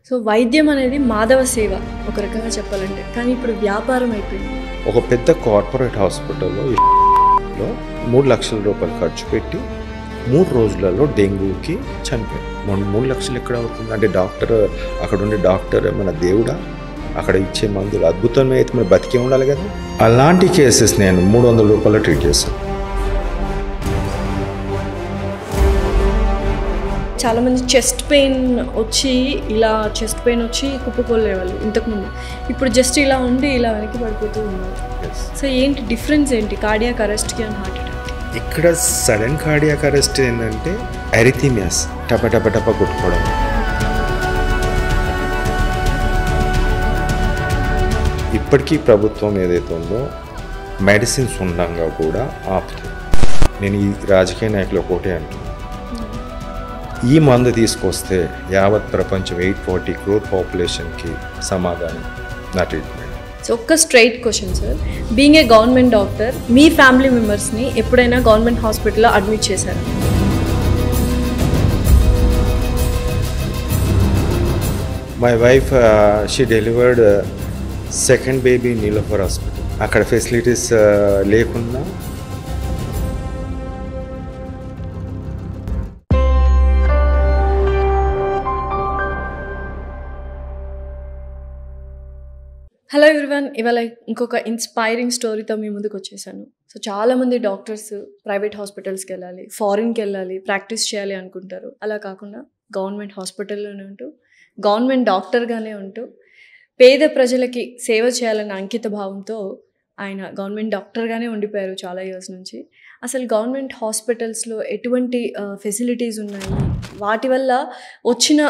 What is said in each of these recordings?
So వైద్యం అనేది మాధవ సేవ ఒక రకంగా చెప్పాలంటే, కానీ ఇప్పుడు వ్యాపారం అయిపోయింది. ఒక పెద్ద కార్పొరేట్ హాస్పిటల్లో 3 లక్షల రూపాయలు ఖర్చు పెట్టి 3 రోజులలో డెంగ్యూకి చనిపోయింది. 3 లక్షలు ఎక్కడ అవుతుంది అంటే డాక్టర్ అక్కడ ఉండే డాక్టర్ మన దేవుడా, అక్కడ ఇచ్చే మందులు అద్భుతమే అయితే మరి బతికే ఉండాలి కదా. అలాంటి కేసెస్ నేను 300 రూపాయలు ట్రీట్ చేస్తాను. చాలామంది చెస్ట్ పెయిన్ వచ్చి కుప్పకొల్లేవాళ్ళు ఇంతకుముందు. ఇప్పుడు జస్ట్ ఇలా ఉండి ఇలా వెనక్కి పడిపోతూ ఉన్నారు. సో ఏంటి డిఫరెన్స్ ఏంటి కార్డియాక్ అరెస్ట్కి అండ్ హార్ట్ అటాక్? ఇక్కడ సడన్ కార్డియాక్ అరెస్ట్ ఏంటంటే అరిథీమియాస్ టప కొట్టుకోవడం. ఇప్పటికీ ప్రభుత్వం ఏదైతే ఉందో మెడిసిన్స్ ఉండగా కూడా ఆపుతుంది. నేను ఈ రాజకీయ నాయకులు ఒకటే అంటున్నాను, ఈ మందు తీసుకొస్తే యావత్ ప్రపంచం 840 crore పాపులేషన్కి సమాధానం నా ట్రీట్మెంట్. సో ఒక్క straight question sir, being a government doctor మీ ఫ్యామిలీ మెంబర్స్ని ఎప్పుడైనా గవర్నమెంట్ హాస్పిటల్లో అడ్మిట్ చేశారా? My wife she delivered second baby Niloufer hospital. అక్కడ ఫెసిలిటీస్ లేకుండా హలో ఎవ్రీవన్, ఇవాళ ఇంకొక ఇన్స్పైరింగ్ స్టోరీతో మీ ముందుకు వచ్చేసాను. సో చాలామంది డాక్టర్స్ ప్రైవేట్ హాస్పిటల్స్కి వెళ్ళాలి, ఫారిన్కి వెళ్ళాలి, ప్రాక్టీస్ చేయాలి అనుకుంటారు. అలా కాకుండా గవర్నమెంట్ హాస్పిటల్లోనే ఉంటూ గవర్నమెంట్ డాక్టర్గానే ఉంటూ పేద ప్రజలకి సేవ చేయాలన్న అంకిత భావంతో ఆయన గవర్నమెంట్ డాక్టర్గానే ఉండిపోయారు చాలా ఇయర్స్ నుంచి. అసలు గవర్నమెంట్ హాస్పిటల్స్లో ఎటువంటి ఫెసిలిటీస్ ఉన్నాయి, వాటి వల్ల వచ్చిన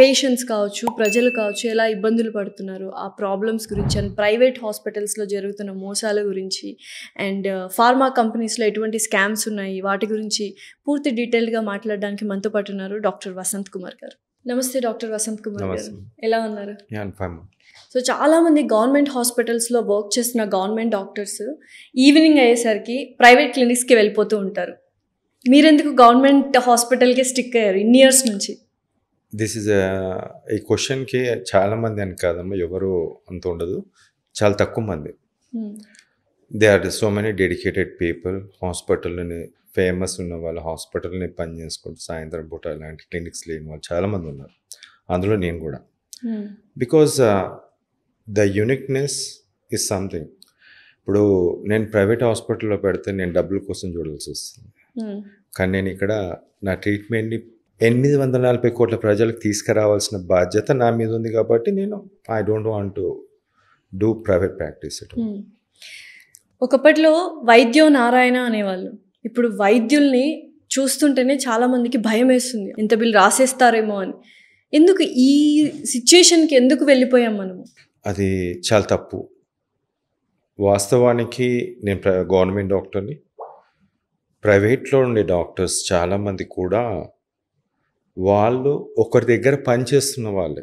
పేషెంట్స్ కావచ్చు, ప్రజలు కావచ్చు ఎలా ఇబ్బందులు పడుతున్నారు, ఆ ప్రాబ్లమ్స్ గురించి, అండ్ ప్రైవేట్ హాస్పిటల్స్లో జరుగుతున్న మోసాల గురించి, అండ్ ఫార్మా కంపెనీస్లో ఎటువంటి స్కామ్స్ ఉన్నాయి వాటి గురించి పూర్తి డీటెయిల్గా మాట్లాడడానికి మనతో పాటు ఉన్నారు డాక్టర్ వసంత్ కుమార్ గారు. నమస్తే డాక్టర్ వసంత్ కుమార్ గారు, ఎలా ఉన్నారు? సో చాలామంది గవర్నమెంట్ హాస్పిటల్స్లో వర్క్ చేస్తున్న గవర్నమెంట్ డాక్టర్స్ ఈవినింగ్ అయ్యేసరికి ప్రైవేట్ క్లినిక్స్కి వెళ్ళిపోతూ ఉంటారు. మీరెందుకు గవర్నమెంట్ హాస్పిటల్కే స్టిక్ అయ్యారు ఇన్ని ఇయర్స్ నుంచి? దిస్ ఈజ్ ఈ క్వశ్చన్కి చాలామంది అని కాదమ్మా, ఎవరు అంత ఉండదు, చాలా తక్కువ మంది. They are so many dedicated people. హాస్పిటల్ని ఫేమస్ ఉన్న వాళ్ళు హాస్పిటల్ని పని చేసుకుంటూ సాయంత్రం పూట ఇలాంటి క్లినిక్స్ లేని వాళ్ళు చాలామంది ఉన్నారు, అందులో నేను కూడా. Because the uniqueness is something. ఇప్పుడు నేను ప్రైవేట్ హాస్పిటల్లో పెడితే నేను డబ్బుల కోసం చూడాల్సి వస్తుంది, కానీ నేను ఇక్కడ నా ట్రీట్మెంట్ని 840 కోట్ల ప్రజలకు తీసుకురావాల్సిన బాధ్యత నా మీద ఉంది కాబట్టి నేను I don't want to do private practice. ఒకప్పట్లో వైద్యో నారాయణ అనేవాళ్ళు. ఇప్పుడు వైద్యుల్ని చూస్తుంటేనే చాలామందికి భయం వేస్తుంది, ఎంత బిల్ రాసేస్తారేమో అని. ఎందుకు ఈ సిచ్యుయేషన్కి ఎందుకు వెళ్ళిపోయాం మనము? అది చాలా తప్పు. వాస్తవానికి నేను గవర్నమెంట్ డాక్టర్ని, ప్రైవేట్లో ఉండే డాక్టర్స్ చాలామంది కూడా వాళ్ళు ఒకరి దగ్గర పనిచేస్తున్న వాళ్ళే.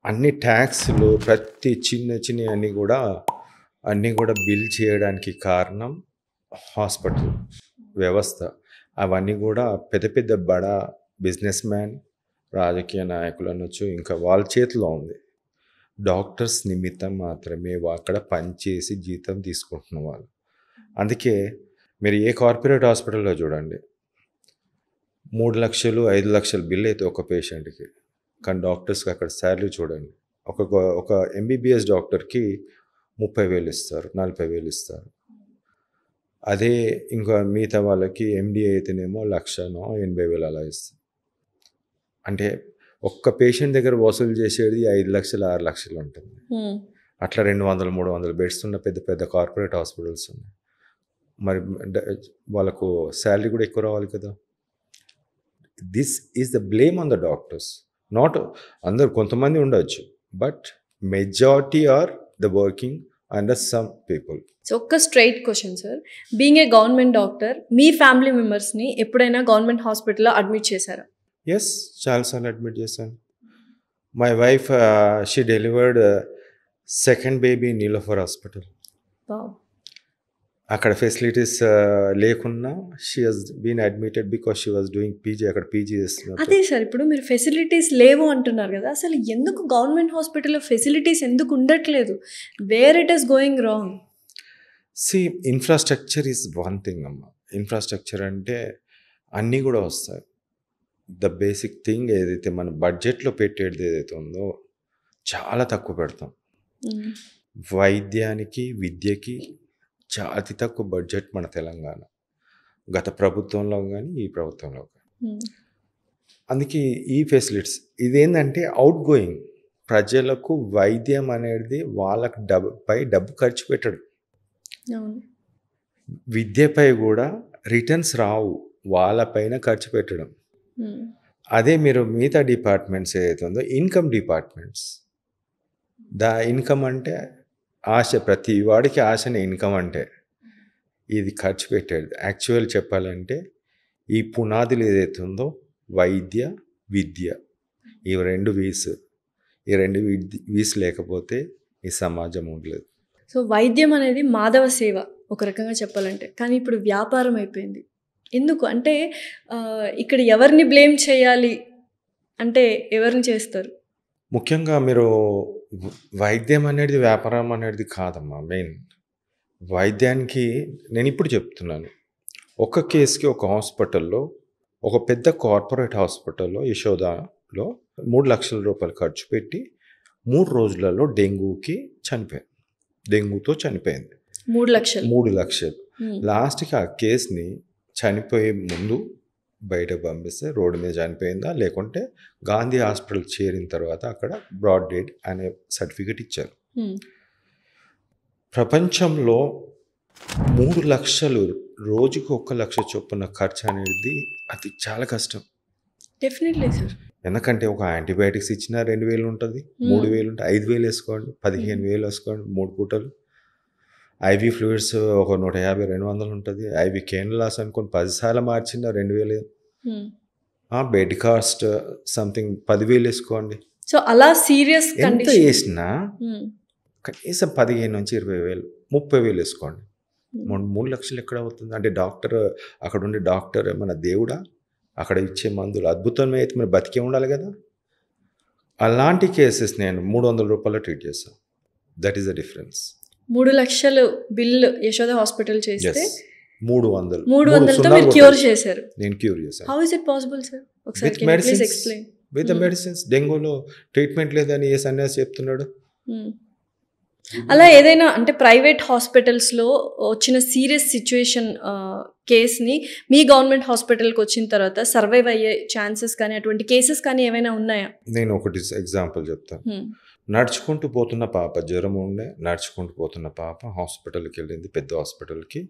అన్ని ట్యాక్స్లు ప్రతి చిన్న అన్నీ కూడా బిల్ చేయడానికి కారణం హాస్పిటల్ వ్యవస్థ. అవన్నీ కూడా పెద్ద బడా బిజినెస్ మ్యాన్, రాజకీయ నాయకులు అనొచ్చు, ఇంకా వాళ్ళ చేతిలో ఉంది. డాక్టర్స్ నిమిత్తం మాత్రమే అక్కడ పనిచేసి జీతం తీసుకుంటున్న వాళ్ళు. అందుకే మీరు ఏ కార్పొరేట్ హాస్పిటల్లో చూడండి, 3 లక్షలు 5 లక్షలు బిల్ అయితే ఒక పేషెంట్కి, కానీ డాక్టర్స్కి అక్కడ శాలరీ చూడండి, ఒక ఎంబీబీఎస్ డాక్టర్కి 30,000 ఇస్తారు, 40,000 ఇస్తారు. అదే ఇంకా మిగతా వాళ్ళకి ఎండి అయితేనేమో 1,80,000 అలా ఇస్తారు. అంటే ఒక్క పేషెంట్ దగ్గర వసూలు చేసేది 5 లక్షలు 6 లక్షలు ఉంటుంది. అట్లా 200-300 బెడ్స్ ఉన్న పెద్ద కార్పొరేట్ హాస్పిటల్స్ ఉన్నాయి. మరి వాళ్ళకు శాలరీ కూడా ఎక్కువ రావాలి కదా. This is the blame on the doctors. Not అందరు, కొంతమంది ఉండొచ్చు, but majority are the working under some people. So ఒక్క straight question sir, being a government doctor మీ ఫ్యామిలీ మెంబర్స్ని ఎప్పుడైనా గవర్నమెంట్ హాస్పిటల్లో అడ్మిట్ చేశారా? ఎస్, చాలాసార్లు అడ్మిట్ చేశాను. My wife she delivered second baby Niloufer hospital. అక్కడ ఫెసిలిటీస్ లేకున్నా she has been admitted because she was doing PG. అక్కడ పీజీ చేస్తున్నారు. అదే సార్, ఇప్పుడు మీరు ఫెసిలిటీస్ లేవు అంటున్నారు కదా, అసలు ఎందుకు గవర్నమెంట్ హాస్పిటల్లో ఫెసిలిటీస్ ఎందుకు ఉండట్లేదు? Where it is going wrong? See infrastructure is one thing అమ్మ. ఇన్ఫ్రాస్ట్రక్చర్ అంటే అన్నీ కూడా వస్తాయి. ద బేసిక్ థింగ్ ఏదైతే మన బడ్జెట్లో పెట్టేది ఏదైతే ఉందో చాలా తక్కువ పెడతాం. వైద్యానికి విద్యకి అతి తక్కువ బడ్జెట్ మన తెలంగాణ, గత ప్రభుత్వంలో కానీ ఈ ప్రభుత్వంలో కానీ. అందుకే ఈ ఫెసిలిటీస్ ఇదేంటంటే అవుట్ గోయింగ్ ప్రజలకు వైద్యం అనేది వాళ్ళకి డబ్బు ఖర్చు పెట్టడం, విద్యపై కూడా రిటర్న్స్ రావు, వాళ్ళపైన ఖర్చు పెట్టడం. అదే మీరు మిగతా డిపార్ట్మెంట్స్ ఏదైతే ఉందో ఇన్కమ్ డిపార్ట్మెంట్స్, ఇన్కమ్ అంటే ఆశ, ప్రతి వాడికి ఆశనే ఇన్కమ్ అంటే. ఇది ఖర్చు పెట్టేది యాక్చువల్ చెప్పాలంటే ఈ పునాదులు ఏదైతే ఉందో వైద్య విద్య, ఈ రెండు వీస్, ఈ రెండు వీస్ లేకపోతే ఈ సమాజం ఉండలేదు. సో వైద్యం అనేది మాధవ సేవ ఒక రకంగా చెప్పాలంటే, కానీ ఇప్పుడు వ్యాపారం అయిపోయింది. ఎందుకు అంటే ఇక్కడ ఎవరిని బ్లేమ్ చేయాలి అంటే ఎవరిని చేస్తారు? ముఖ్యంగా మీరు వైద్యం అనేది వ్యాపారం అనేది కాదమ్మా. మెయిన్ వైద్యానికి నేను ఇప్పుడు చెప్తున్నాను, ఒక కేసుకి ఒక హాస్పిటల్లో, ఒక పెద్ద కార్పొరేట్ హాస్పిటల్లో యశోదాలో 3 లక్షల రూపాయలు ఖర్చు పెట్టి 3 రోజులలో డెంగూతో చనిపోయింది. 3 లక్షలు. లాస్ట్కి ఆ కేసుని చనిపోయే ముందు బయట పంపిస్తే రోడ్డు మీద చనిపోయిందా, లేకుంటే గాంధీ హాస్పిటల్ చేరిన తర్వాత అక్కడ బ్రాడ్ డెడ్ అనే సర్టిఫికెట్ ఇచ్చారు. ప్రపంచంలో 3 లక్షలు, రోజుకు 1 లక్ష చొప్పున ఖర్చు అనేది అది చాలా కష్టం. Definitely sir. ఎందుకంటే ఒక యాంటీబయాటిక్స్ ఇచ్చినా 2,000 ఉంటుంది, 3,000 ఉంటుంది, 5,000 వేసుకోండి, 15,000 వేసుకోండి 3 పూటలు. ఐవీ ఫ్లూయిడ్స్ ఒక 150-200 ఉంటుంది. ఐవీ కేన్లాస్ అనుకోని 10 సార్లు మార్చినా 2,000. బెడ్ కాస్ట్ సంథింగ్ 10,000 వేసుకోండి. సో అలా సీరియస్ ఎంత వేసినా కనీసం 15,000-20,000, 30,000 వేసుకోండి. 3 లక్షలు ఎక్కడ అవుతుంది అంటే డాక్టర్, అక్కడ ఉండే డాక్టర్ మన దేవుడా, అక్కడ ఇచ్చే మందులు అద్భుతమే అయితే మరి బతికే ఉండాలి కదా. అలాంటి కేసెస్ నేను 300 రూపాయలు ట్రీట్ చేస్తాను. That is the difference. 3 లక్షలు బిల్ యశోద హాస్పిటల్ చేస్తే 300తో మీరు క్యూర్ చేశారు. నేను క్యూర్ చేశాను. How is it possible sir? With medicines. With the medicines. డెంగూలో ట్రీట్మెంట్ లేదని ఏ సన్యాసి చెప్తున్నాడు? అలా ఏదైనా అంటే ప్రైవేట్ హాస్పిటల్స్లో వచ్చిన సీరియస్ సిచ్యువేషన్ కేస్ని మీ గవర్నమెంట్ హాస్పిటల్కి వచ్చిన తర్వాత సర్వైవ్ అయ్యే ఛాన్సెస్ కానీ అటువంటి కేసెస్ కానీ ఏమైనా ఉన్నాయా? నేను ఒకటి ఎగ్జాంపుల్ చెప్తాను. నడుచుకుంటూ పోతున్న పాప, జ్వరం ఉండే నడుచుకుంటూ పోతున్న పాప హాస్పిటల్కి వెళ్ళింది, పెద్ద హాస్పిటల్కి.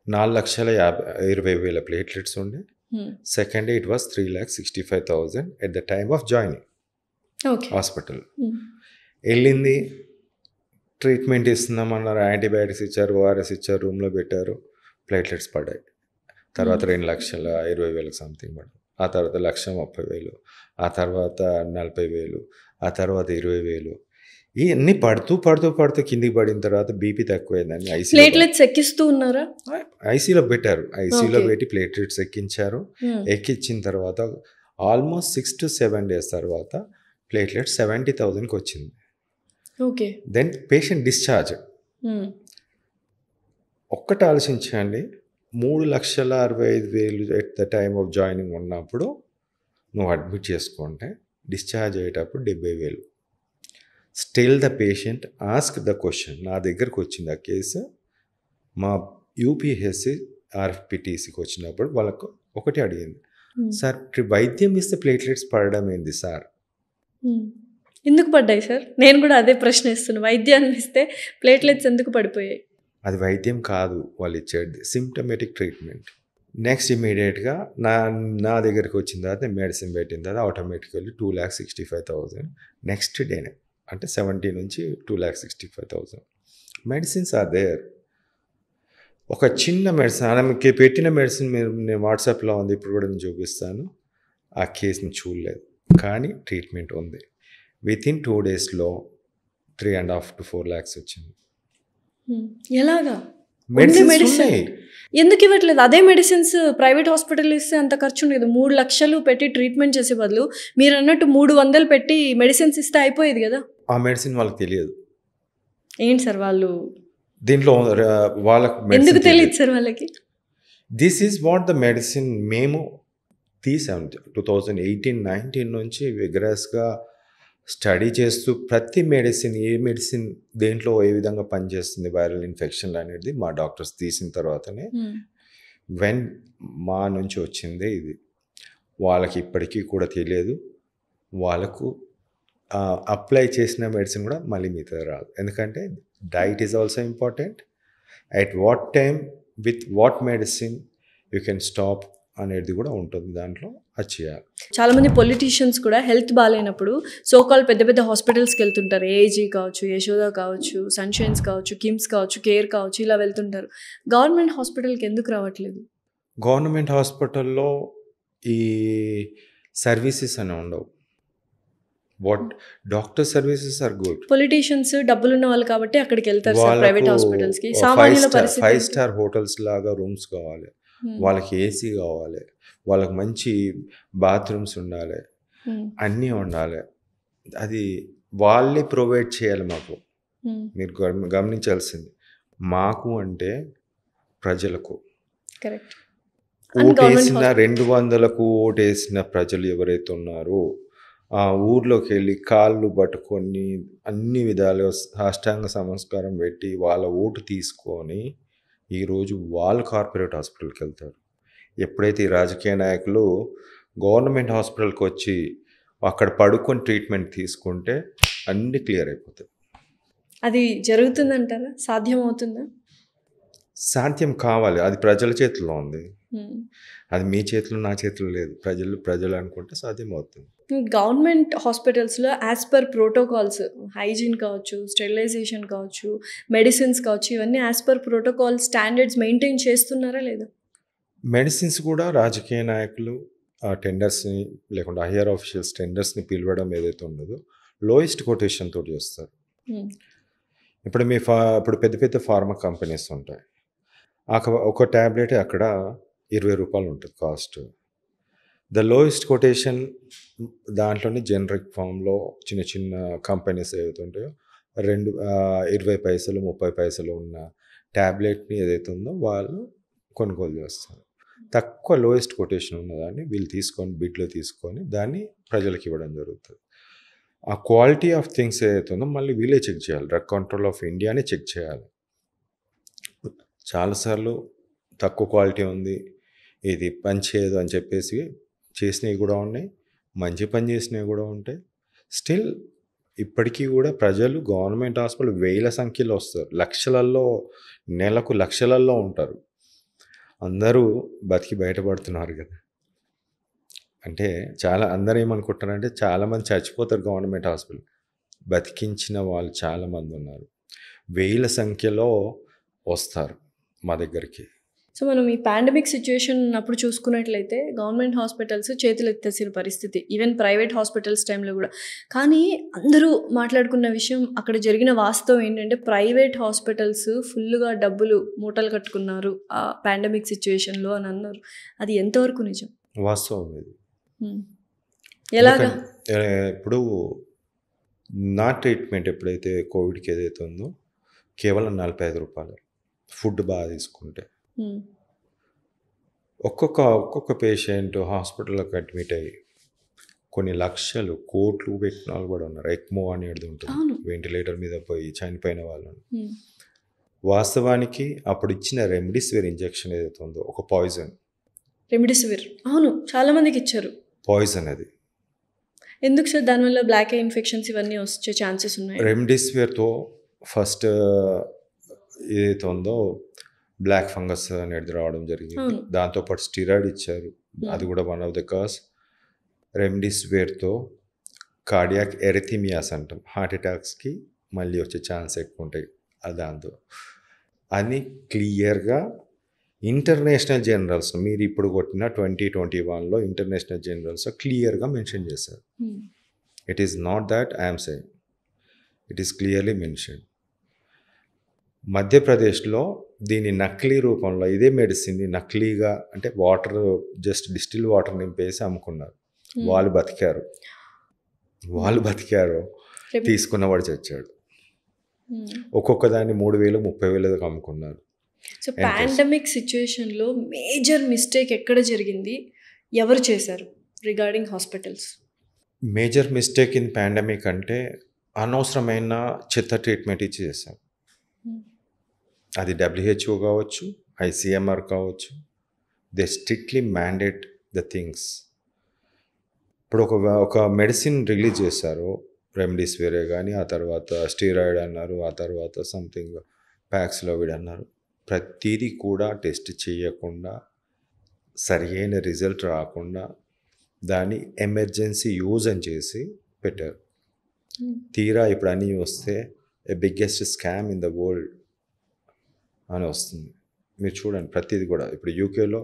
4,20,000 ప్లేట్లెట్స్ ఉండే. Second day it was 3,65,000 at the time of joining hospital. వెళ్ళింది, ట్రీట్మెంట్ ఇస్తున్నామన్నారు, యాంటీబయాటిక్స్ ఇచ్చారు, ఓఆర్ఎస్ ఇచ్చారు, రూమ్లో పెట్టారు, ప్లేట్లెట్స్ పడ్డాయి. తర్వాత 2,20,000 సంథింగ్ పడ్డాయి. ఆ తర్వాత 1,30,000, ఆ తర్వాత 40,000, ఆ తర్వాత 20,000. ఇవన్నీ పడుతూ కిందికి పడిన తర్వాత బీపీ తక్కువైందని ప్లేట్లెట్స్ ఎక్కిస్తూ ఉన్నారా? ఐసీలో పెట్టారు. ఐసీలో పెట్టి ప్లేట్లెట్స్ ఎక్కించారు. ఎక్కించిన తర్వాత ఆల్మోస్ట్ 6 to 7 days తర్వాత ప్లేట్లెట్స్ 70,000కి వచ్చింది. ఓకే. Then patient discharge. ఒక్కటి ఆలోచించండి, 3,65,000 at the time of joining ఉన్నప్పుడు నువ్వు అడ్మిట్ చేసుకుంటే డిశ్చార్జ్ అయ్యేటప్పుడు 70,000. Still the patient ask the question. నా దగ్గరకు వచ్చింది ఆ కేసు, మా యూపీఎస్సి ఆర్ఎఫ్పిటిసికి వచ్చినప్పుడు వాళ్ళకు ఒకటి అడిగింది, సార్ వైద్యం ఇస్తే ప్లేట్లెట్స్ పడడం ఏంది సార్? ఎందుకు పడ్డాయి సార్? నేను కూడా అదే ప్రశ్న ఇస్తున్నాను. వైద్యాన్ని ఇస్తే ప్లేట్లెట్స్ ఎందుకు పడిపోయాయి? అది వైద్యం కాదు, వాళ్ళు ఇచ్చేది సిమ్టమేటిక్ ట్రీట్మెంట్. నెక్స్ట్ ఇమీడియట్గా నా దగ్గరికి వచ్చిన తర్వాత మెడిసిన్ పెట్టిన తర్వాత ఆటోమేటికల్లీ 2,65,000 నెక్స్ట్ డేనే, అంటే 70 నుంచి 2,65,000 మెడిసిన్స్ ఆర్ దేర్. ఒక చిన్న మెడిసిన్ ఆమెకి పెట్టిన మెడిసిన్ నేను వాట్సాప్లో ఉంది, ఇప్పుడు కూడా నేను చూపిస్తాను. ఆ కేసుని చూడలేదు కానీ ట్రీట్మెంట్ ఉంది. వితిన్ 2 daysలో 3.5 to 4 lakhs వచ్చింది. ఎలాగా? మెడిసిన్స్ మెడిసిన్ ఉన్నాయి. ఎందుకు ఇవ్వట్లేదు? అదే మెడిసిన్స్ ప్రైవేట్ హాస్పిటల్ ఇస్తే అంత ఖర్చు ఉండదు. 3 లక్షలు పెట్టి ట్రీట్మెంట్ చేసే బదులు మీరు అన్నట్టు 300 పెట్టి మెడిసిన్స్ ఇస్తే అయిపోయేది కదా. ఆ మెడిసిన్ వాళ్ళకి తెలియదు. ఏంటి సార్ వాళ్ళు దీంట్లో వాళ్ళకి ఎందుకు మెడిసిన్ తెలియదు సార్ వాళ్ళకి? This is what the medicine మేము తీసాం 2018-19 నుంచి విగ్రస్గా స్టడీ చేస్తూ ప్రతి మెడిసిన్ ఏ మెడిసిన్ దేంట్లో ఏ విధంగా పనిచేస్తుంది వైరల్ ఇన్ఫెక్షన్ అనేది మా డాక్టర్స్ తీసిన తర్వాతనే వెన్ మా నుంచి వచ్చిందే ఇది. వాళ్ళకి ఇప్పటికీ కూడా తెలియదు. వాళ్ళకు అప్లై చేసిన మెడిసిన్ కూడా మళ్ళీ మిగతా రాదు. ఎందుకంటే diet is also important. At what time with what medicine you can stop అనేది కూడా ఉంటుంది దాంట్లో. అది చేయాలి. చాలామంది పొలిటీషియన్స్ కూడా హెల్త్ బాగాలేనప్పుడు సోకాల్ పెద్ద పెద్ద హాస్పిటల్స్కి వెళ్తుంటారు. ఏజీ కావచ్చు, యశోద కావచ్చు, సన్షైన్స్ కావచ్చు, కిమ్స్ కావచ్చు, కేర్ కావచ్చు, ఇలా వెళ్తుంటారు. గవర్నమెంట్ హాస్పిటల్కి ఎందుకు రావట్లేదు? గవర్నమెంట్ హాస్పిటల్లో ఈ సర్వీసెస్ అని ఉండవు. What doctor services are good. Politicians డబ్బులున్న వాళ్ళు కాబట్టి అక్కడికి వెళ్తారు సార్ వాళ్ళకు ప్రైవేట్ హాస్పిటల్స్కి. సామాన్యుల 5 పరిస్థితి స్టార్ హోటల్స్ లాగా రూమ్స్ కావాలి, వాళ్ళకి ఏసీ కావాలి, వాళ్ళకి మంచి బాత్రూమ్స్ ఉండాలి, అన్నీ ఉండాలి. అది వాళ్ళే ప్రొవైడ్ చేయాలి మాకు. మీరు గమనించాల్సింది మాకు అంటే ప్రజలకు. కరెక్ట్. ఓటేసిన 200కు ఓటేసిన ప్రజలు ఎవరైతే ఉన్నారో ఆ ఊర్లోకి వెళ్ళి కాళ్ళు పట్టుకొని అన్ని విధాలు సాష్టాంగ సంస్కారం పెట్టి వాళ్ళ ఓటు తీసుకొని ఈరోజు వాళ్ళు కార్పొరేట్ హాస్పిటల్కి వెళ్తారు. ఎప్పుడైతే ఈ రాజకీయ నాయకులు గవర్నమెంట్ హాస్పిటల్కి వచ్చి అక్కడ పడుకొని ట్రీట్మెంట్ తీసుకుంటే అన్నీ క్లియర్ అయిపోతాయి. అది జరుగుతుందంటారా? సాధ్యం అవుతుందా? సాధ్యం కావాలి. అది ప్రజల చేతిలో ఉంది. అది మీ చేతిలో నా చేతిలో లేదు. ప్రజలు అనుకుంటే సాధ్యం అవుతుంది. గవర్నమెంట్ హాస్పిటల్స్లో యాజ్ పర్ ప్రోటోకాల్స్, హైజీన్ కావచ్చు, స్టెరిలైజేషన్ కావచ్చు, మెడిసిన్స్ కావచ్చు, ఇవన్నీ as per protocol standards maintain చేస్తున్నారా లేదా? మెడిసిన్స్ కూడా రాజకీయ నాయకులు టెండర్స్ని లేకుంటే హయ్యర్ ఆఫీషియల్స్ టెండర్స్ని పిలవడం ఏదైతే ఉండదో లోయెస్ట్ కొటేషన్ తోటి వస్తారు. ఇప్పుడు ఇప్పుడు పెద్ద పెద్ద ఫార్మా కంపెనీస్ ఉంటాయి. ఒక ట్యాబ్లెట్ అక్కడ 20 రూపాయలు ఉంటుంది కాస్ట్. ద లోయెస్ట్ కొటేషన్ దాంట్లోనే జనరిక్ ఫామ్లో చిన్న చిన్న కంపెనీస్ ఏవైతే ఉంటాయో 20 పైసలు 30 పైసలు ఉన్న ట్యాబ్లెట్ని ఏదైతే ఉందో వాళ్ళు కొనుగోలు చేస్తారు. తక్కువ లోయెస్ట్ కొటేషన్ ఉన్నదాన్ని వీళ్ళు తీసుకొని బిడ్లో తీసుకొని దాన్ని ప్రజలకు ఇవ్వడం జరుగుతుంది. ఆ క్వాలిటీ ఆఫ్ థింగ్స్ ఏదైతే ఉందో మళ్ళీ వీళ్ళే చెక్ చేయాలి. డ్రగ్ కంట్రోల్ ఆఫ్ ఇండియానే చెక్ చేయాలి. చాలాసార్లు తక్కువ క్వాలిటీ ఉంది, ఇది పని చేయదు అని చెప్పేసి చేసినవి కూడా ఉన్నాయి, మంచి పని చేసినవి కూడా ఉంటాయి. స్టిల్ ఇప్పటికీ కూడా ప్రజలు గవర్నమెంట్ హాస్పిటల్ వేల సంఖ్యలో వస్తారు. నెలకు లక్షలలో ఉంటారు. అందరూ బతికి బయటపడుతున్నారు కదా. అంటే అందరూ ఏమనుకుంటున్నారంటే చాలామంది చచ్చిపోతారు గవర్నమెంట్ హాస్పిటల్. బతికించిన వాళ్ళు చాలామంది ఉన్నారు. వేల సంఖ్యలో వస్తారు మా దగ్గరికి. సో మనం ఈ పాండమిక్ సిచ్యువేషన్ అప్పుడు చూసుకున్నట్లయితే గవర్నమెంట్ హాస్పిటల్స్ చేతులు ఎత్తేసిన పరిస్థితి, ఈవెన్ ప్రైవేట్ హాస్పిటల్స్ టైంలో కూడా. కానీ అందరూ మాట్లాడుకున్న విషయం, అక్కడ జరిగిన వాస్తవం ఏంటంటే ప్రైవేట్ హాస్పిటల్స్ ఫుల్గా డబ్బులు మూటలు కట్టుకున్నారు ఆ పాండమిక్ సిచ్యువేషన్లో అని అన్నారు. అది ఎంతవరకు నిజం? వాస్తవం ఇది. ఎలాగా? ఇప్పుడు నా ట్రీట్మెంట్ ఎప్పుడైతే కోవిడ్కి ఏదైతే ఉందో కేవలం 45 రూపాయలు ఫుడ్ బాగా తీసుకుంటే. ఒక్కొక్క పేషెంట్ హాస్పిటల్కి అడ్మిట్ అయ్యి కొన్ని లక్షలు కోట్లు పెట్టిన వాళ్ళు కూడా ఉన్నారు. ఎక్మో అనేది ఉంటుంది, వెంటిలేటర్ మీద పోయి చనిపోయిన వాళ్ళని. వాస్తవానికి అప్పుడు ఇచ్చిన రెమ్డెసివిర్ ఇంజెక్షన్ ఏదైతే ఉందో ఒక పాయిజన్. రెమ్డెసివిర్ అవును చాలా మందికి ఇచ్చారు. పాయిజన్ అది. ఎందుకు సార్? దానివల్ల బ్లాక్ ఐ ఇన్ఫెక్షన్స్ ఇవన్నీ వచ్చే ఛాన్సెస్ ఉన్నాయి. రెమ్డెసివిర్తో ఫస్ట్ ఏదైతే ఉందో బ్లాక్ ఫంగస్ అనేది రావడం జరిగింది. దాంతోపాటు స్టిరాయిడ్ ఇచ్చారు, అది కూడా వన్ ఆఫ్ ద కాజ్. రెమ్డెసివిర్తో కార్డియాక్ ఎరిథిమియాస్ అంటాం, హార్ట్ అటాక్స్కి మళ్ళీ వచ్చే ఛాన్స్ ఎక్కువ ఉంటాయి దాంతో అని క్లియర్గా ఇంటర్నేషనల్ జర్నల్స్, మీరు ఇప్పుడు కొట్టిన 2021లో ఇంటర్నేషనల్ జర్నల్స్ క్లియర్గా మెన్షన్ చేశారు. It is not that I'm saying, it is clearly mention. మధ్యప్రదేశ్లో దీని నకిలీ రూపంలో ఇదే మెడిసిన్ని నకిలీగా అంటే వాటర్ జస్ట్ డిస్టిల్ వాటర్ నింపేసి అమ్ముకున్నారు. వాళ్ళు బతికారు. తీసుకున్నవాడు చచ్చాడు. ఒక్కొక్క దాన్ని 3,000 30,000 అమ్ముకున్నారు. సో పాండమిక్ సిచ్యుయేషన్లో మేజర్ మిస్టేక్ ఎక్కడ జరిగింది, ఎవరు చేశారు regarding hospitals? Major mistake in pandemic అంటే అనవసరమైన చెత్త ట్రీట్మెంట్ ఇచ్చి చేశాం. అది WHO కావచ్చు, ICMR కావచ్చు. They strictly mandate the things. ఇప్పుడు ఒక మెడిసిన్ రిలీజ్ చేశారు, రెమ్డెసివిరే కానీ, ఆ తర్వాత స్టీరాయిడ్ అన్నారు, ఆ తర్వాత సంథింగ్ ప్యాక్సిలోవిడ్ అన్నారు. ప్రతిదీ కూడా టెస్ట్ చేయకుండా, సరైన రిజల్ట్ రాకుండా దాన్ని ఎమర్జెన్సీ యూజ్ అని చేసి పెట్టారు. తీరా ఇప్పుడు అన్నీ వస్తే biggest scam in the world అని వస్తుంది. మీరు చూడండి ప్రతిదీ కూడా. ఇప్పుడు యూకేలో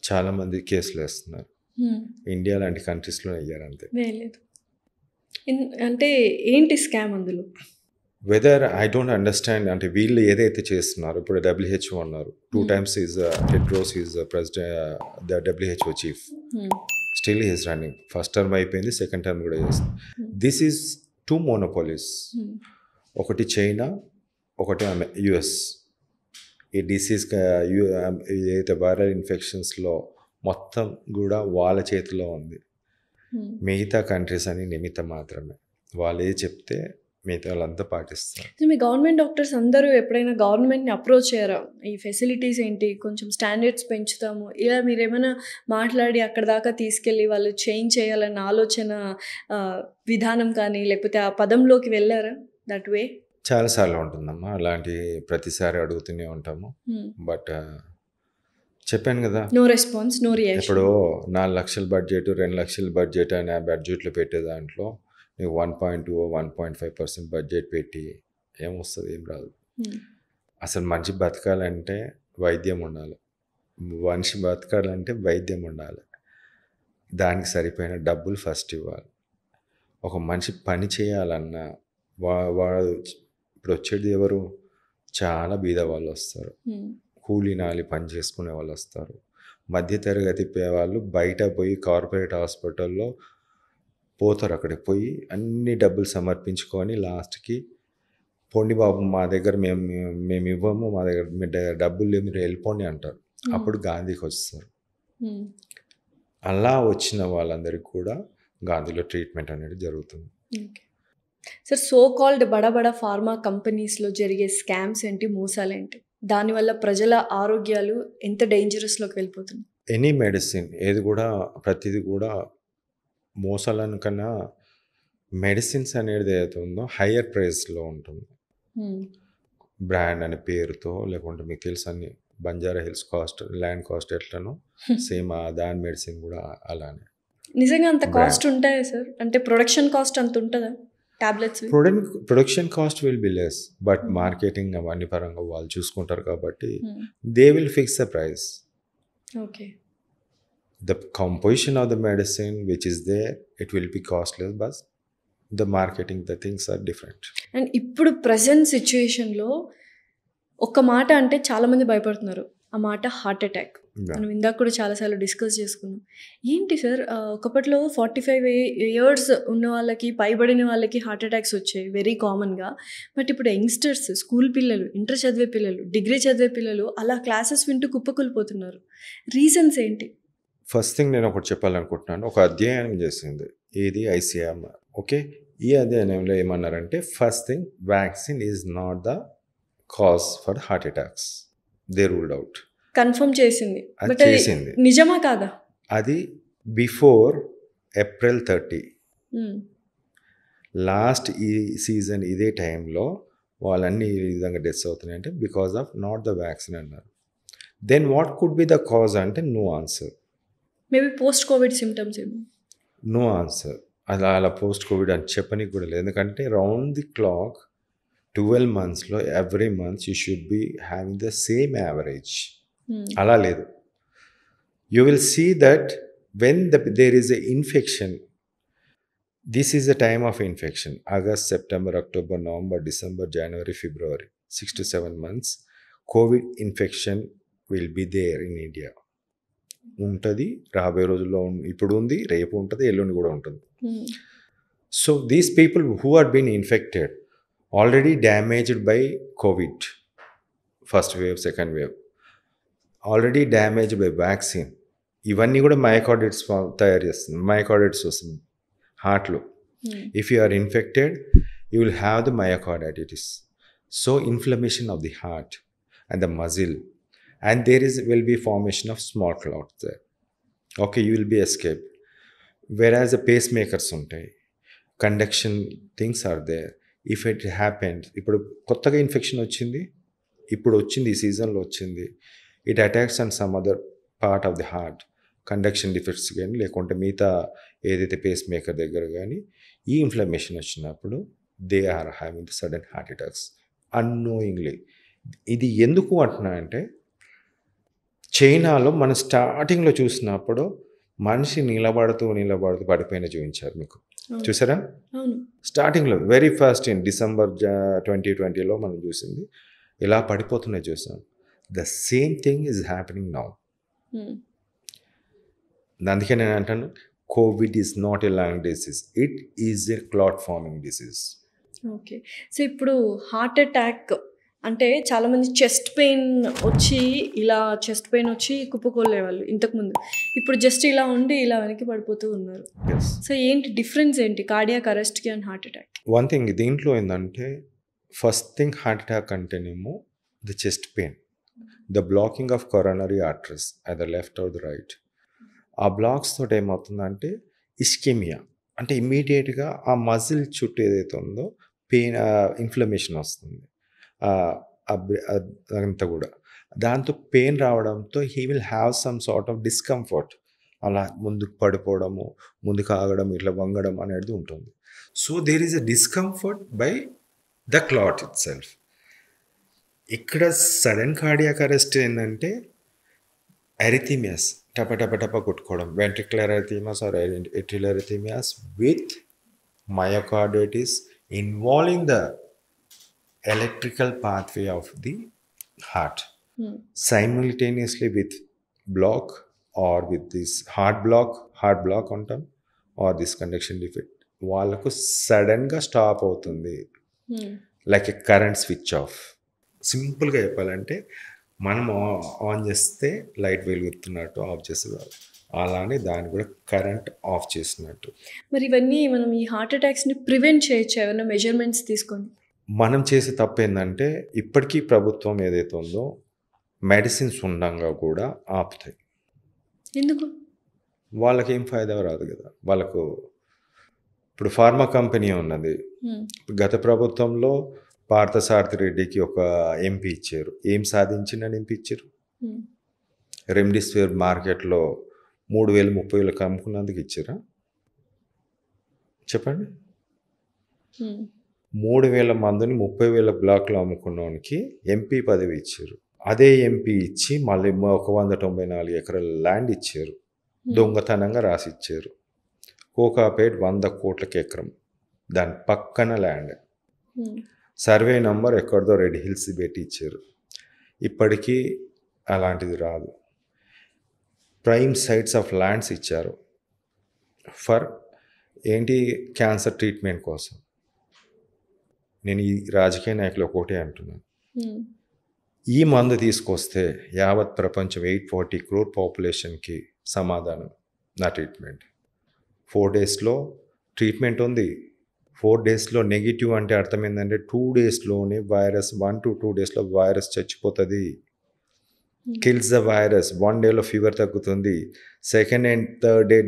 చాలామంది కేసులు వేస్తున్నారు, ఇండియా లాంటి కంట్రీస్లో అయ్యారు అంతే. అంటే ఏంటి స్కామ్ అందులో? Weather I don't understand. అంటే వీళ్ళు ఏదైతే చేస్తున్నారు, ఇప్పుడు WHO అన్నారు 2 times is Tedros is president the WHO chief, still is running. First term అయిపోయింది, సెకండ్ టర్మ్ కూడా చేస్తుంది. This is 2 monopolies. ఒకటి చైనా, ఒకటి US. ఈ డిసీజ్ ఏదైతే వైరల్ ఇన్ఫెక్షన్స్లో మొత్తం కూడా వాళ్ళ చేతిలో ఉంది. మిగతా కంట్రీస్ అని నిమిత్తం మాత్రమే. వాళ్ళు ఏది చెప్తే మిగతా వాళ్ళంతా పాటిస్తారు. మీ గవర్నమెంట్ డాక్టర్స్ అందరూ ఎప్పుడైనా గవర్నమెంట్ని అప్రోచ్ అయ్యారా? ఈ ఫెసిలిటీస్ ఏంటి, కొంచెం స్టాండర్డ్స్ పెంచుతాము, ఇలా మీరు ఏమైనా మాట్లాడి అక్కడ దాకా తీసుకెళ్ళి వాళ్ళు చేంజ్ చేయాలన్న ఆలోచన విధానం కానీ లేకపోతే ఆ పదంలోకి వెళ్ళారా? దట్ వే చాలాసార్లు ఉంటుందమ్మా, అలాంటి ప్రతిసారి అడుగుతూనే ఉంటాము. బట్ చెప్పాను కదా, నో రెస్పాన్స్, నో రియాక్షన్. ఇప్పుడు 4 లక్షల బడ్జెట్, 2 లక్షల బడ్జెట్ అని ఆ బడ్జెట్లో పెట్టే దాంట్లో నీకు 1.2 1.5% బడ్జెట్ పెట్టి ఏమొస్తుంది? ఏం రాదు. అసలు మనిషి బతకాలంటే వైద్యం ఉండాలి, వైద్యం ఉండాలి. దానికి సరిపోయిన డబ్బులు ఫస్ట్ ఇవ్వాలి. ఒక మనిషి పని చేయాలన్నా వాడు ఇప్పుడు వచ్చేది ఎవరు? చాలా బీద వాళ్ళు వస్తారు, కూలీనాలి పని చేసుకునే వాళ్ళు వస్తారు, మధ్యతరగతి వాళ్ళు బయట పోయి కార్పొరేట్ హాస్పిటల్లో పోతారు. అక్కడికి పోయి అన్ని డబ్బులు సమర్పించుకొని లాస్ట్కి పోండి బాబు, మా దగ్గర మేము ఇవ్వము, మా దగ్గర మీ డబ్బులు లేవు, మీరు వెళ్ళిపోండి అంటారు. అప్పుడు గాంధీకి వస్తారు. అలా వచ్చిన వాళ్ళందరికీ కూడా గాంధీలో ట్రీట్మెంట్ అనేది జరుగుతుంది. సార్, సో కాల్డ్ బడా ఫార్మా కంపెనీస్లో జరిగే స్కామ్స్ ఏంటి, మోసాలు ఏంటి? దానివల్ల ప్రజల ఆరోగ్యాలు ఎంత డేంజరస్లోకి వెళ్ళిపోతుంది? ఎనీ మెడిసిన్ ఏది కూడా ప్రతిదీ కూడా మోసాలను కన్నా మెడిసిన్స్ అనేది ఏదైతే ఉందో హయ్యర్ ప్రైస్లో ఉంటుంది. బ్రాండ్ అనే పేరుతో, లేకుంటే మీకు తెలుసు అన్ని Banjara hills cost, land cost ఎట్లనో సేమ్ దాని మెడిసిన్ కూడా అలానే. నిజంగా అంత కాస్ట్ ఉంటాయా సార్? అంటే ప్రొడక్షన్ కాస్ట్ అంత ఉంటుందా tablets? Production cost will be less, but marketing అవన్నీ పరంగా వాళ్ళు చూసుకుంటారు కాబట్టి they will fix the price. Okay. The composition of the medicine which is there, it will be costless, but the marketing, the things are different. And ఇప్పుడు present సిచ్యుయేషన్లో ఒక మాట అంటే చాలామంది భయపడుతున్నారు, ఆ మాట హార్ట్ అటాక్. మనం ఇందాక కూడా చాలాసార్లు డిస్కస్ చేసుకున్నాం. ఏంటి సార్, ఒకప్పట్లో 45 years ఉన్న వాళ్ళకి, పైబడిన వాళ్ళకి హార్ట్ అటాక్స్ వచ్చాయి వెరీ కామన్గా. బట్ ఇప్పుడు యంగ్స్టర్స్, స్కూల్ పిల్లలు, ఇంటర్ చదివే పిల్లలు, డిగ్రీ చదివే పిల్లలు అలా క్లాసెస్ వింటూ కుప్పకూలిపోతున్నారు. రీజన్స్ ఏంటి? ఫస్ట్ థింగ్ నేను ఒకటి చెప్పాలనుకుంటున్నాను. ఒక అధ్యయనం చేసింది, ఏది ICMR. ఓకే, ఈ అధ్యయనంలో ఏమన్నారంటే, first thing, vaccine is not the cause for heart attacks. They ruled out. Confirm చేసింది. చేసింది నిజమా కాదా? అది బిఫోర్ April 30. లాస్ట్ ఈ సీజన్ ఇదే టైంలో వాళ్ళన్నీ ఈ విధంగా డెత్స్ అవుతున్నాయి అంటే because of not the vaccine అన్నారు. Then what could be the cause అంటే no answer. Maybe post covid symptoms ఏమో. No answer. అలా పోస్ట్ కోవిడ్ అని చెప్పనికి కూడా లేదు. ఎందుకంటే రౌండ్ ది క్లాక్ 12 monthsలో every month you should be having the same average. అలా లేదు. You will see that when there is a infection, this is the time of infection. August, September, October, November, December, January, February, 6 to 7 months covid infection will be there in India. ఉంటుంది, రాబోయే రోజుల్లో ఇప్పుడు ఉంది, రేపు ఉంటుంది, ఎల్లుండి కూడా ఉంటుంది. So these people who are been infected already damaged by covid first wave, second wave, already damaged by vaccine. ఇవన్నీ కూడా మయోకార్డైటిస్ తయారు చేస్తుంది. మయోకార్డైటిస్ వస్తుంది హార్ట్లో. If you are infected you will have the myocarditis. So inflammation of the heart and the muscle, and there will be formation of small clots there. Okay, you will be escaped. Whereas the pacemakers ఉంటాయి, conduction things are there. If it happens, ఇప్పుడు కొత్తగా infection వచ్చింది, ఈ సీజన్లో వచ్చింది, it attacks on some other part of the heart, conduction defects కానీ లేకుంటే మిగతా ఏదైతే పేస్ మేకర్ దగ్గర కానీ ఈ ఇన్ఫ్లమేషన్ వచ్చినప్పుడు they are having the sudden heart attacks annoyingly. ఇది ఎందుకు అంటున్నా అంటే, చైనాలో మనం స్టార్టింగ్లో చూసినప్పుడు మనిషి నిలబడుతూ పడిపోయిన చూపించారు మీకు, చూసారా? స్టార్టింగ్లో వెరీ ఫస్ట్ ఇన్ డిసెంబర్ 2020లో మనం చూసింది ఇలా పడిపోతున్నాయి చూసాం. The same thing is happening now. అందుకే నేను అంటాను, Covid is not a lung disease, it is a clot farming disease. Okay. So ఇప్పుడు హార్ట్ అటాక్ అంటే చాలామంది చెస్ట్ పెయిన్ వచ్చి కుప్పకొల్లేవాళ్ళు ఇంతకుముందు. ఇప్పుడు జస్ట్ ఇలా ఉండి ఇలా వెనక్కి పడిపోతూ ఉన్నారు. సో ఏంటి డిఫరెన్స్ ఏంటి కార్డియాక్ అరెస్ట్కి and heart attack? One thing దీంట్లో ఏంటంటే, ఫస్ట్ థింగ్ హార్ట్ అటాక్ అంటేనేమో the chest pain, the blocking of coronary arteries either left or the right. ఆ బ్లాక్స్ తోటి ఏమవుతుందంటే ఇస్కెమియా, అంటే ఇమ్మీడియట్గా ఆ మజిల్ చుట్టూ ఏదైతే ఉందో పెయిన్, ఇన్ఫ్లమేషన్ వస్తుంది అంతా కూడా. దాంతో పెయిన్ రావడంతో he will have some sort of discomfort, అలా ముందుకు పడిపోవడము, ముందుకు ఆగడం, ఇట్లా వంగడం అనేది ఉంటుంది. So there is a discomfort by the clot itself. ఇక్కడ సడన్ కార్డియాక్ అరెస్ట్ ఏంటంటే ఎరిథీమియాస్, టప కొట్టుకోవడం, ventricular arrhythmias or atrial arrhythmias with myocarditis involving the electrical pathway of the heart, simultaneously with block or with this heart block antam or this conduction defect, వాళ్ళకు సడన్గా stop అవుతుంది, like a current switch off. సింపుల్గా చెప్పాలంటే మనం on చేస్తే light వెలుగుతున్నట్టు, of చేస్తే అలానే దాన్ని కూడా కరెంట్ ఆఫ్ చేసినట్టు. మరి ఇవన్నీ మనం ఈ హార్ట్ అటాక్స్ని ప్రివెంట్ చేయొచ్చు ఏమైనా మెజర్మెంట్స్ తీసుకొని? మనం చేసే తప్పు ఏంటంటే, ఇప్పటికీ ప్రభుత్వం ఏదైతే ఉందో మెడిసిన్స్ ఉండగా కూడా ఆపుతాయి. ఎందుకు? వాళ్ళకి ఏం ఫాయిదా రాదు కదా వాళ్ళకు. ఇప్పుడు ఫార్మా కంపెనీ ఉన్నది, గత ప్రభుత్వంలో పార్థసారథి రెడ్డికి ఒక ఎంపీ ఇచ్చారు. ఏం సాధించిందని ఎంపీ ఇచ్చారు? రెమ్డెసివిర్ మార్కెట్లో 3,000-30,000 అమ్ముకున్నందుకు ఇచ్చారా? చెప్పండి. 3,000 మందిని 30,000 బ్లాక్లో అమ్ముకున్నవానికి ఎంపీ పదవి ఇచ్చారు. అదే ఎంపీ ఇచ్చి మళ్ళీ 194 ఎకరాల ల్యాండ్ ఇచ్చారు, దొంగతనంగా రాసి ఇచ్చారు. కోకాపేట్ 100 కోట్లకి ఎకరం, దాని పక్కన ల్యాండ్, సర్వే నంబర్ ఎక్కడిదో రెడ్ హిల్స్ పెట్టి ఇచ్చారు. ఇప్పటికీ అలాంటిది రాదు. ప్రైమ్ సైట్స్ ఆఫ్ ల్యాండ్స్ ఇచ్చారు ఫర్ ఏంటి, క్యాన్సర్ ట్రీట్మెంట్ కోసం. నేను ఈ రాజకీయ నాయకులు ఒకటే అంటున్నాను, ఈ మందు తీసుకొస్తే యావత్ ప్రపంచం 840 crore పాపులేషన్కి సమాధానం నా ట్రీట్మెంట్. 4 daysలో ట్రీట్మెంట్ ఉంది. 4 daysలో నెగిటివ్ అంటే అర్థం ఏంటంటే 2 daysలోనే వైరస్, 1 to 2 daysలో వైరస్ చచ్చిపోతుంది. Kills the virus. 1 dayలో ఫీవర్ తగ్గుతుంది. Second and third day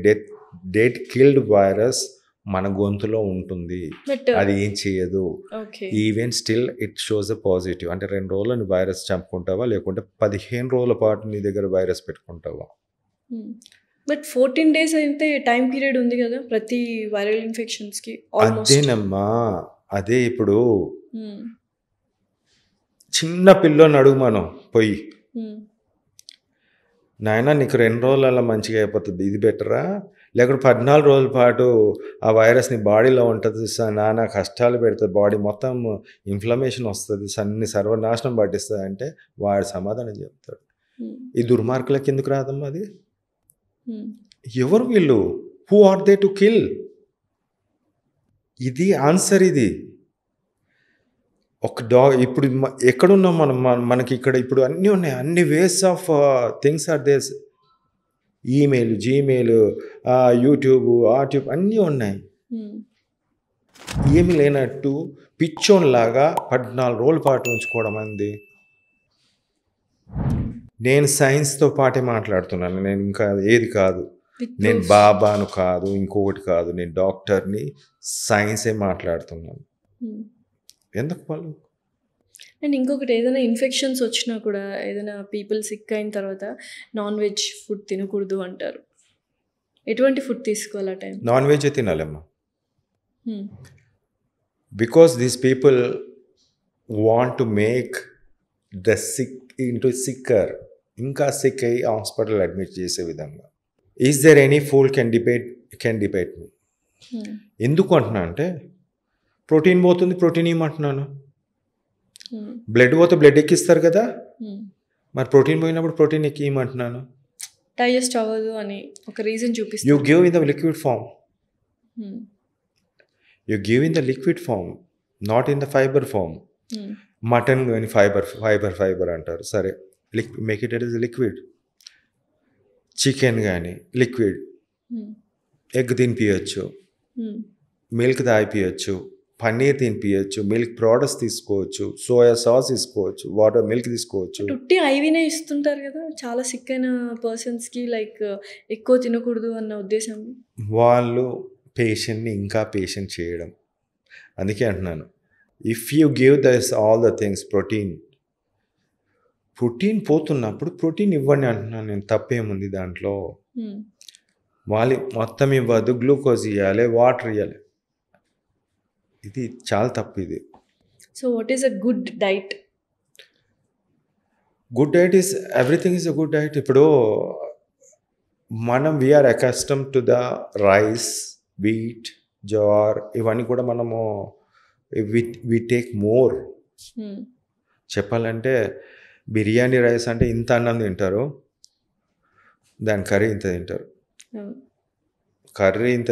dead killed virus మన గొంతులో ఉంటుంది, అది ఏం చేయదు. Even still it shows a positive. అంటే 2 రోజులు వైరస్ చంపుకుంటావా, లేకుంటే 15 రోజుల పాటు నీ దగ్గర వైరస్ పెట్టుకుంటావా? బట్ 14 days అయితే టైం పీరియడ్ ఉంది కదా ప్రతి వైరల్ ఇన్ఫెక్షన్స్కి. అదేనమ్మా, అదే ఇప్పుడు చిన్న పిల్లని అడుగు మనం పోయి, నాయన నీకు 2 రోజులలో మంచిగా అయిపోతుంది, ఇది బెటరా లేకుంటే 14 రోజుల పాటు ఆ వైరస్‌ని బాడీలో ఉంటది. నానా కష్టాలు పెడతది. బాడీ మొత్తం ఇన్‌ఫ్లమేషన్ వస్తది. సర్వనాశనం పట్టిస్తదంటే వాడు సమాధానం చెప్తాడు. ఈ దుర్మార్గులకి ఎందుకు రాదమ్మా అది? ఎవరు వీళ్ళు? Who are they to kill? ఇది ఆన్సర్ ఇది. ఒక ఇప్పుడు ఎక్కడున్నాం మనం? మనకి ఇక్కడ ఇప్పుడు అన్నీ ఉన్నాయి. అన్ని ways of things are these. Email, Gmail, YouTube, ఆట్యూబ్ అన్నీ ఉన్నాయి. ఏమి లేనట్టు పిచ్చోన్లాగా 14 రోజుల పాటు ఉంచుకోవడం అంది. నేను సైన్స్తో పాటే మాట్లాడుతున్నాను. నేను ఇంకా ఏది కాదు. నేను బాబాను కాదు, ఇంకొకటి కాదు. నేను డాక్టర్ని, సైన్సే మాట్లాడుతున్నాను. ఎందుకు వాళ్ళు? అండ్ ఇంకొకటి, ఏదైనా ఇన్ఫెక్షన్స్ వచ్చినా కూడా, ఏదైనా పీపుల్ సిక్ అయిన తర్వాత నాన్ వెజ్ ఫుడ్ తినకూడదు అంటారు. ఎటువంటి ఫుడ్ తీసుకోవాలి ఆ టైం? నాన్ వెజ్ తినాలమ్మా. Because these people want to make the sick into sicker, ఇంకా సిక్ అయ్యి హాస్పిటల్ అడ్మిట్ చేసే విధంగా. Is there any full can debate me. ఎందుకు అంటున్నా అంటే, ప్రోటీన్ పోతుంది, ప్రోటీన్ ఇవ్వమంటున్నాను. బ్లడ్ పోతే బ్లడ్ ఎక్కిస్తారు కదా, మరి ప్రోటీన్ పోయినప్పుడు ప్రోటీన్ ఎక్కియమంటున్నాను. డైజెస్ట్ అవ్వదు అని ఒక రీజన్ చూపిస్తారు. You give in the liquid form. You give in the liquid form, not in the fibre form. Mutton కానీ ఫైబర్ అంటారు. సరే, make it is liquid. Chicken కానీ లిక్విడ్. ఎగ్ తినిపించచ్చు, మిల్క్ తాగిపించచ్చు, పన్నీర్ తినిపించచ్చు, మిల్క్ ప్రోడక్ట్స్ తీసుకోవచ్చు, సోయా సాస్ తీసుకోవచ్చు, water milk తీసుకోవచ్చు. టుట్టి ఐవీనే ఇస్తుంటారు కదా చాలా సిక్ అయిన పర్సన్స్కి, లైక్ ఎక్కువ తినకూడదు అన్న ఉద్దేశం. వాళ్ళు పేషెంట్ని ఇంకా పేషెంట్ చేయడం. అందుకే అంటున్నాను, if you give thus all the things, protein పోతున్నప్పుడు ప్రోటీన్ ఇవ్వండి అంటున్నాను నేను. తప్పేముంది దాంట్లో? వాళ్ళు మొత్తం ఇవ్వద్దు, గ్లూకోజ్ ఇవ్వాలి, వాటర్ ఇవ్వాలి. ఇది చాలా తప్పు ఇది. So what is a good diet? Good diet is everything is a good diet. ఇప్పుడు మనం we're accustomed to the rice, wheat, jowar, ఇవన్నీ కూడా మనము వి టేక్ మోర్. చెప్పాలంటే బిర్యానీ రైస్ అంటే ఇంత అన్నం తింటారు, దాని కర్రీ ఇంత తింటారు. కర్రీ ఇంత,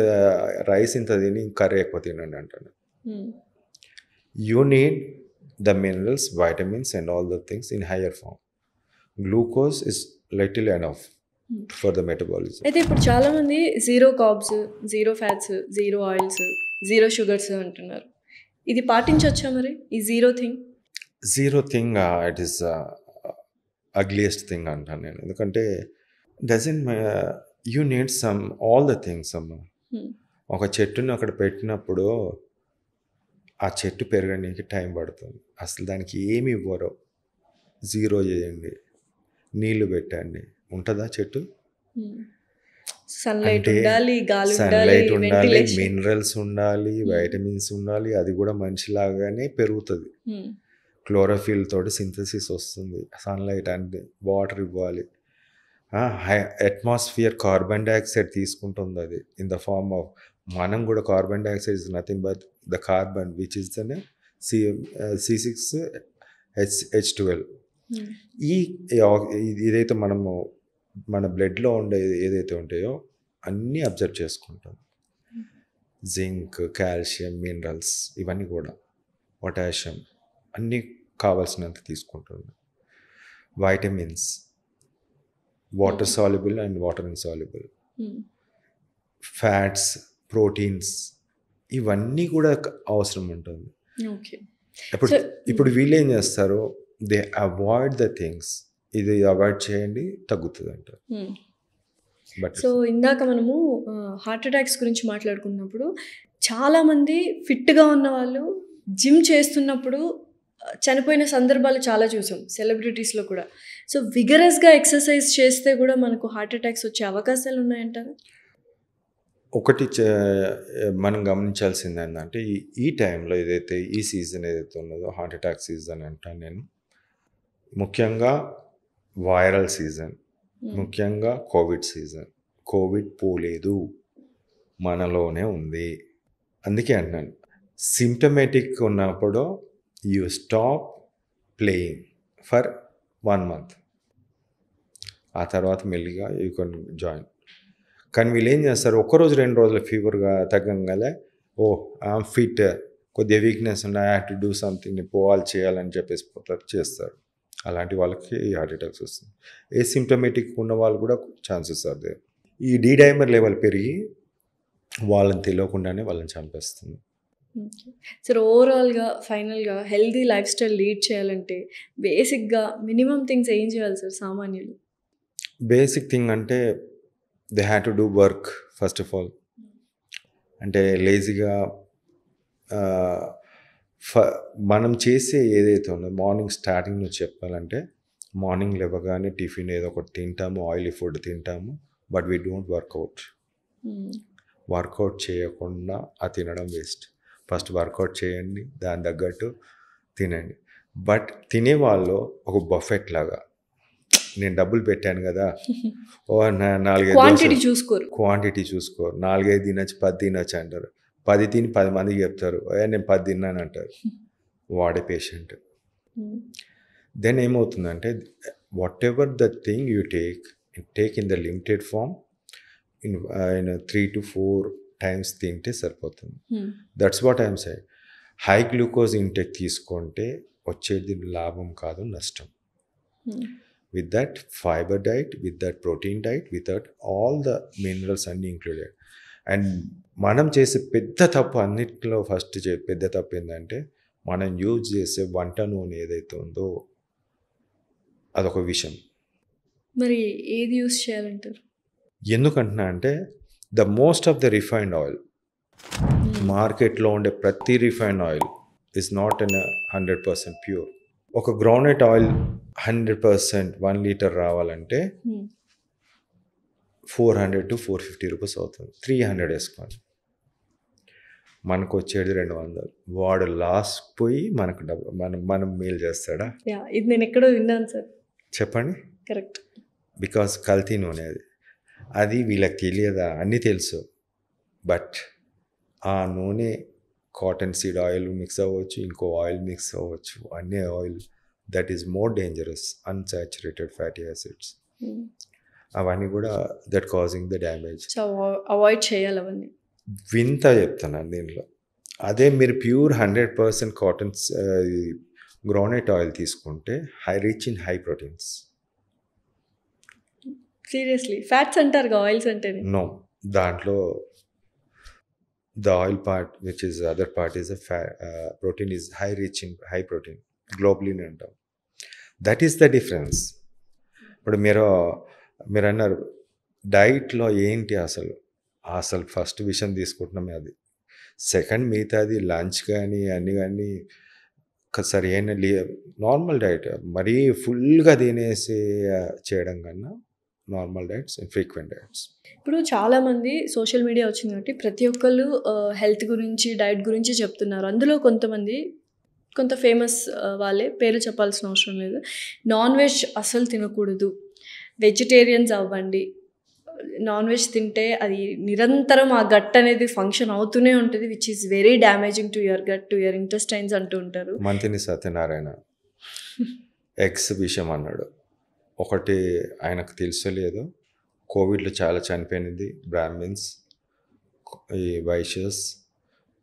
రైస్ ఇంత తిని కర్రీ ఎక్కువ తినండి అంటాడు. You need the minerals, vitamins and all the things in higher form. Glucose is little enough for the metabolism. అయితే ఇప్పుడు చాలామంది zero carbs, zero fats, zero oils, zero sugars అంటున్నారు. ఇది పాటించవచ్చా మరి ఈ zero thing? It is ugliest thing అంటాను నేను. ఎందుకంటే you need some all the things అమ్మా. ఒక చెట్టుని అక్కడ పెట్టినప్పుడు ఆ చెట్టు పెరగడానికి టైం పడుతుంది. అసలు దానికి ఏమి ఇవ్వరు. జీరో చేయండి, నీళ్లు పెట్టండి, ఉంటుందా చెట్టు? సన్లైట్ ఉండాలి, మినరల్స్ ఉండాలి, వైటమిన్స్ ఉండాలి. అది కూడా మనిషిలాగానే పెరుగుతుంది. క్లోరోఫిల్ తోటి సింథసిస్ వస్తుంది. సన్లైట్ అంటే వాటర్ ఇవ్వాలి. అట్మాస్ఫియర్ కార్బన్ డైఆక్సైడ్ తీసుకుంటుంది అది ఇన్ ద ఫార్మ్ ఆఫ్. మనం కూడా carbon dioxide is nothing but the carbon which is the C6H12. ఇదైతే మనము మన బ్లడ్లో ఉండే ఏదైతే ఉంటాయో అన్నీ అబ్జర్వ్ చేసుకుంటాం. జింక్, కాల్షియం, మినరల్స్, ఇవన్నీ కూడా పొటాషియం అన్నీ కావాల్సినంత తీసుకుంటుంది. Vitamins, water soluble and water insoluble, fats, proteins, ఇవన్నీ కూడా అవసరం ఉంటుంది. ఇప్పుడు వీళ్ళు ఏం చేస్తారు, దే అవాయిడ్ ద థింగ్స్. ఇది అవాయిడ్ చేయండి, తగ్గుతుంది అంటారు. సో ఇందాక మనము హార్ట్ అటాక్స్ గురించి మాట్లాడుకున్నప్పుడు చాలామంది ఫిట్గా ఉన్న వాళ్ళు జిమ్ చేస్తున్నప్పుడు చనిపోయిన సందర్భాలు చాలా చూసాం సెలబ్రిటీస్లో కూడా. సో విగరస్గా ఎక్సర్సైజ్ చేస్తే కూడా మనకు హార్ట్ అటాక్స్ వచ్చే అవకాశాలు ఉన్నాయంటారు? ఒకటి మనం గమనించాల్సింది ఏంటంటే, ఈ టైంలో ఏదైతే ఈ సీజన్ ఏదైతే ఉన్నదో హార్ట్ అటాక్ సీజన్ అంటాను నేను. ముఖ్యంగా వైరల్ సీజన్, ముఖ్యంగా కోవిడ్ సీజన్. కోవిడ్ పోలేదు, మనలోనే ఉంది. అందుకే అంటున్నాను, సిమ్టమేటిక్ ఉన్నప్పుడు you stop playing for 1 month. ఆ తర్వాత మెల్లిగా యూ కెన్ జాయిన్. కానీ వీళ్ళు ఏం చేస్తారు, ఒక్కరోజు 2 రోజుల ఫీవర్గా తగ్గంగానే ఐఎమ్ ఫిట్, కొద్దిగా వీక్నెస్ ఉన్నాయి, I have to do something, పోవాలి చేయాలని చెప్పేసి చేస్తారు. అలాంటి వాళ్ళకి హార్ట్ అటాక్స్ వస్తుంది. ఏ సిమ్టమేటిక్ ఉన్న వాళ్ళు కూడా ఛాన్సెస్ అదే. ఈ డైమర్ లెవెల్ పెరిగి వాళ్ళని తెలియకుండానే వాళ్ళని చంపేస్తుంది. సార్, ఓవరాల్గా ఫైనల్గా హెల్దీ లైఫ్ స్టైల్ లీడ్ చేయాలంటే బేసిక్గా మినిమం థింగ్స్ ఏం చేయాలి సార్ సామాన్యులు? బేసిక్ థింగ్ అంటే they have to do work first of all. అంటే లేజీగా మనం చేసే ఏదైతే ఉందో మార్నింగ్ స్టార్టింగ్ నుంచి చెప్పాలంటే, మార్నింగ్ లేవగానే టిఫిన్ ఏదో ఒకటి తింటాము, ఆయిలీ ఫుడ్ తింటాము, but we don't work out. Workout చేయకుండా ఆ తినడం వేస్ట్. ఫస్ట్ వర్కౌట్ చేయండి, దాని తగ్గట్టు తినండి. బట్ తినేవాళ్ళు ఒక బఫెట్ లాగా, నేను డబ్బులు పెట్టాను కదా, 4-5 క్వాంటిటీ చూసుకోరు. క్వాంటిటీ చూసుకోరు. 4-5 తినచ్చు, 10 తినచ్చు అంటారు. 10 తిని 10 మందికి చెప్తారు, నేను 10 తిన్నాను అంటారు. వాడే పేషెంట్. దెన్ ఏమవుతుందంటే, whatever the thing you take in the limited form in 3 to 4 times తింటే సరిపోతుంది. That's what I'm say. High glucose intake తీసుకుంటే వచ్చేది లాభం కాదు, నష్టం. With that fiber diet, with that protein diet, with that all the minerals అన్నీ included. And మనం చేసే పెద్ద తప్పు అన్నిటిలో ఫస్ట్ పెద్ద తప్పు ఏంటంటే, మనం యూజ్ చేసే వంట నూనె ఏదైతే ఉందో అదొక విషయం. మరి ఏది యూజ్ చేయాలంటారు? ఎందుకంటున్నా అంటే, the most of the refined oil, మార్కెట్లో ఉండే ప్రతి refined oil is not in 100% pure. ఒక గ్రౌండ్నట్ ఆయిల్ 100% 1 లీటర్ రావాలంటే 400 to 450 రూపీస్ అవుతుంది. 300 వేసుకోండి, మనకు వచ్చేది 200. వాడు లాస్ పోయి మనకు డబ్బు మనం మేలు చేస్తాడా? ఇది నేను ఎక్కడో విన్నాను సార్. చెప్పండి. కరెక్ట్. బికాస్ కల్తీ నూనె అది వీళ్ళకి తెలియదా? అన్నీ తెలుసు. బట్ ఆ నూనె కాటన్ సీడ్ ఆయిల్ మిక్స్ అవ్వచ్చు, ఇంకో ఆయిల్ మిక్స్ అవ్వచ్చు, అన్ని oil that is more dangerous, unsaturated fatty acids. అవన్నీ కూడా that causing the damage. So avoid చేయాలి అవన్నీ. వింత చెప్తున్నాను దీనిలో. అదే మీరు ప్యూర్ 100% కాటన్ గ్రౌండ్నట్ ఆయిల్ తీసుకుంటే rich in high proteins. Seriously fats అంటారు ఆయిల్స్ అంటే? నో, దాంట్లో the oil part, which is the other part, is a protein is high rich in high protein, globulin అంటాం. That is the difference. ఇప్పుడు మీరు అన్నారు డైట్లో ఏంటి అసలు ఫస్ట్ విషయం తీసుకుంటున్నామే అది. సెకండ్ మిగతాది లంచ్ కానీ అన్నీ కానీ సరైన నార్మల్ డైట్, మరీ ఫుల్గా తినేసి చేయడం కన్నా normal diets and frequent diets. ఇప్పుడు చాలామంది సోషల్ మీడియా వచ్చింది కాబట్టి ప్రతి ఒక్కళ్ళు హెల్త్ గురించి డైట్ గురించి చెప్తున్నారు. అందులో కొంత ఫేమస్ వాళ్ళే, పేరు చెప్పాల్సిన అవసరం లేదు, నాన్ వెజ్ అసలు తినకూడదు, వెజిటేరియన్స్ అవ్వండి, నాన్ వెజ్ తింటే అది నిరంతరం ఆ గట్ అనేది ఫంక్షన్ అవుతూనే ఉంటుంది, which is very damaging to your gut, to your intestines అంటూ ఉంటారు. మంతిని సత్యనారాయణ ఎగ్స్ విషయం అన్నాడు. ఒకటి ఆయనకు తెలుసలేదు, కోవిడ్లో చాలా చనిపోయినది బ్రాహ్మిన్స్, ఈ వైశ్యస్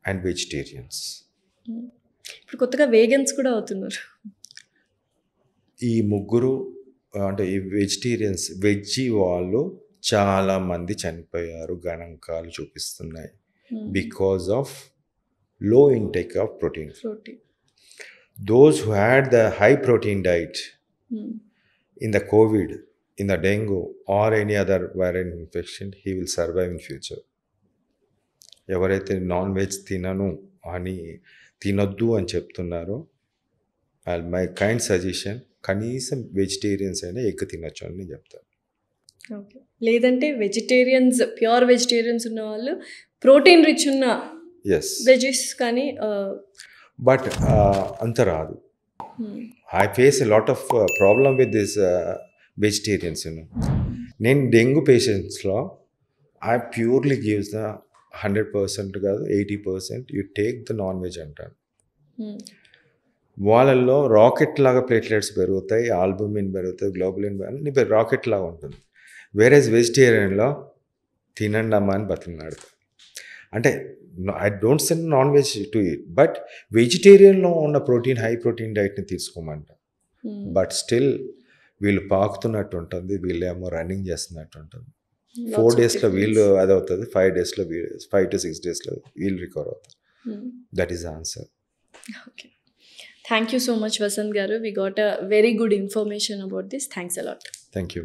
అండ్ వెజిటేరియన్స్. ఇప్పుడు కొత్తగా వేగన్స్ కూడా అవుతున్నారు. ఈ ముగ్గురు అంటే ఈ వెజిటేరియన్స్, వెజ్జీ వాళ్ళు చాలామంది చనిపోయారు, గణాంకాలు చూపిస్తున్నాయి. బికాజ్ ఆఫ్ లో intake of protein. Those who had the high protein diet in the COVID, in the dengue or any other viral infection, he will survive in future. ఎవరైతే నాన్ వెజ్ తినొద్దు అని చెప్తున్నారో, మై కైండ్ సజెషన్, కనీసం vegetarians అయినా egg తినొచ్చు అని నేను చెప్తాను. ఓకే, లేదంటే వెజిటేరియన్స్, ప్యూర్ వెజిటేరియన్స్ ఉన్న వాళ్ళు ప్రోటీన్ రిచ్ ఉన్న వెజెస్ కానీ, బట్ అంత రాదు. I face a lot of problem with this vegetarians, నేను డెంగ్యూ పేషెంట్స్లో I purely gives the 100% కాదు 80% you take the non veg అంటారు. వాళ్ళల్లో రాకెట్ లాగా ప్లేట్లెట్స్ పెరుగుతాయి, ఆల్బుమిన్ పెరుగుతాయి, గ్లోబులిన్ అన్ని రాకెట్ లాగా ఉంటుంది. వేరేజ్ వెజిటేరియన్లో తినండి అమ్మా అని బతిమలాడతారు. అంటే I don't send non veg to eat, but వెజిటేరియన్లో ఉన్న ప్రోటీన్ హై ప్రోటీన్ డైట్ని తీసుకోమంట. బట్ స్టిల్ వీళ్ళు పాకుతున్నట్టు ఉంటుంది, వీళ్ళేమో రన్నింగ్ చేస్తున్నట్టు ఉంటుంది. 4 డేస్లో వీళ్ళు అది అవుతుంది, 5 డేస్లో 5 to 6 డేస్లో వీళ్ళు రికవర్ అవుతారు. That is the answer. Okay, thank you so much Vasanth garu. We got a very good information about this. Thanks a lot. Thank you.